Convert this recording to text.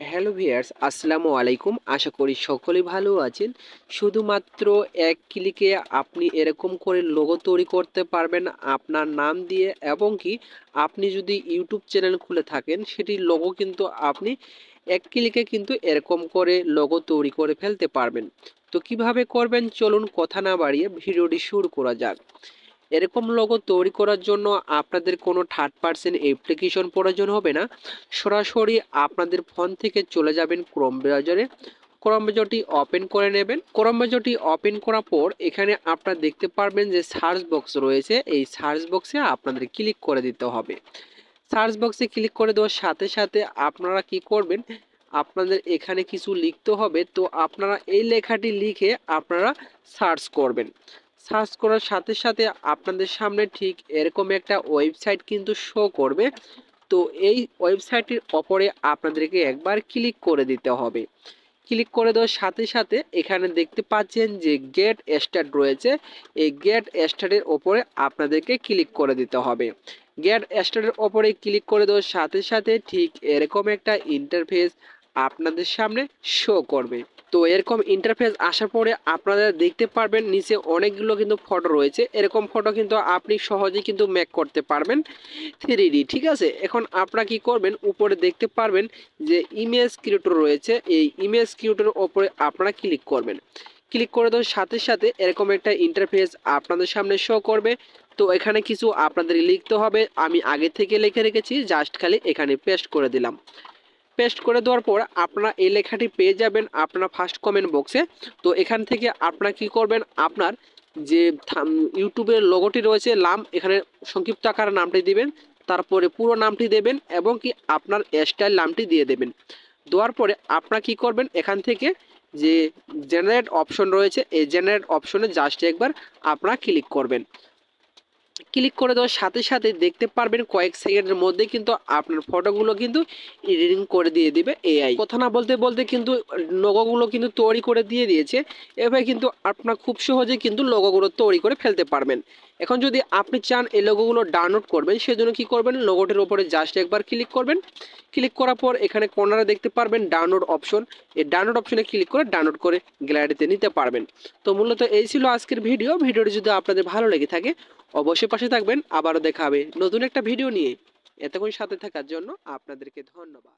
Hello viewers, আসসালামু আলাইকুম। আশা করি সকলেই ভালো আছেন। শুধুমাত্র এক ক্লিকে আপনি এরকম করে লোগো তৈরি করতে পারবেন আপনার নাম দিয়ে, এবং কি আপনি যদি ইউটিউব চ্যানেল খুলে থাকেন সেটির লোগো কিন্তু আপনি এক ক্লিকে কিন্তু এরকম করে লোগো তৈরি করে ফেলতে পারবেন। তো কিভাবে করবেন চলুন কথা না বাড়িয়ে ভিডিওটি শুরু করা যাক। এরকম লোগো তৈরি করার জন্য আপনাদের কোনো থার্ড পার্সন অ্যাপ্লিকেশন প্রয়োজন হবে না। সরাসরি আপনাদের ফোন থেকে চলে যাবেন ক্রোম ব্রাউজারে। ক্রোম ব্রাউজারটি ওপেন করে নেবেন। ক্রোম ব্রাউজারটি ওপেন করার পর এখানে আপনারা দেখতে পারবেন যে সার্চ বক্স রয়েছে, এই সার্চ বক্সে আপনাদের ক্লিক করে দিতে হবে। সার্চ বক্সে ক্লিক করে দেওয়ার সাথে সাথে আপনারা কি করবেন, আপনাদের এখানে কিছু লিখতে হবে। তো আপনারা এই লেখাটি লিখে আপনারা সার্চ করবেন। সার্চ করার সাথে সাথে আপনাদের সামনে ঠিক এরকম একটা ওয়েবসাইট কিন্তু শো করবে। তো এই ওয়েবসাইটের ওপরে আপনাদেরকে একবার ক্লিক করে দিতে হবে। ক্লিক করে দেওয়ার সাথে সাথে এখানে দেখতে পাচ্ছেন যে গেট স্টার্ট রয়েছে, এই গেট স্টার্টের ওপরে আপনাদেরকে ক্লিক করে দিতে হবে। গেট স্টার্টের ওপরে ক্লিক করে দেওয়ার সাথে সাথে ঠিক এরকম একটা ইন্টারফেস আপনাদের সামনে শো করবে। তো এরকম ইন্টারফেস আসার পরে আপনারা দেখতে পারবেন নিচে অনেকগুলো কিন্তু ফটো রয়েছে। এরকম ফটো কিন্তু আপনি সহজেই কিন্তু মেক করতে পারবেন 3D। ঠিক আছে, এখন আপনারা কি করবেন, উপরে দেখতে পারবেন যে ইমেজ ক্রিয়েটর রয়েছে, এই ইমেজ ক্রিয়েটরের ওপরে আপনারা ক্লিক করবেন। ক্লিক করে দেওয়ার সাথে সাথে এরকম একটা ইন্টারফেস আপনাদের সামনে শো করবে। তো এখানে কিছু আপনাদের লিখতে হবে, আমি আগে থেকে লিখে রেখেছি, জাস্ট খালি এখানে পেস্ট করে দিলাম। পেস্ট করে দেওয়ার পর আপনারা এই লেখাটি পেয়ে যাবেন আপনারা ফার্স্ট কমেন্ট বক্সে। তো এখান থেকে আপনারা কি করবেন, আপনার যে ইউটিউবের লোগোটি রয়েছে লাম, এখানে সংক্ষিপ্ত আকারে নামটি দিবেন, তারপরে পুরো নামটি দেবেন এবং কি আপনার স্টাইল নামটি দিয়ে দেবেন। দেওয়ার পরে আপনারা কি করবেন, এখান থেকে যে জেনারেট অপশন রয়েছে এই জেনারেট অপশনে জাস্ট একবার আপনারা ক্লিক করবেন। ক্লিক করে দেওয়ার সাথে সাথে দেখতে পারবেন কয়েক সেকেন্ডের মধ্যে কিন্তু আপনার ফটোগুলো কিন্তু এডিটিং করে দিয়ে দিবে এআই। কথা না বলতে বলতে কিন্তু লোগোগুলো কিন্তু তৈরি করে দিয়ে দিয়েছে। এভাবে কিন্তু আপনার খুব সহজে কিন্তু লোগোগুলো তৈরি করে ফেলতে পারবেন। এখন যদি আপনি চান এই লোগোগুলো ডাউনলোড করবেন, সেজন্য কি করবেন, লোগোটির উপরে জাস্ট একবার ক্লিক করবেন। ক্লিক করার পর এখানে কর্নারে দেখতে পারবেন ডাউনলোড অপশন, এই ডাউনলোড অপশনে ক্লিক করে ডাউনলোড করে গ্যালারিতে নিতে পারবেন। তো মূলত এই ছিল আজকের ভিডিওটি যদি আপনাদের ভালো লেগে থাকে অবশ্যই পাশে থাকবেন। আবারও দেখা হবে নতুন একটা ভিডিও নিয়ে। এতক্ষণ সাথে থাকার জন্য আপনাদেরকে ধন্যবাদ।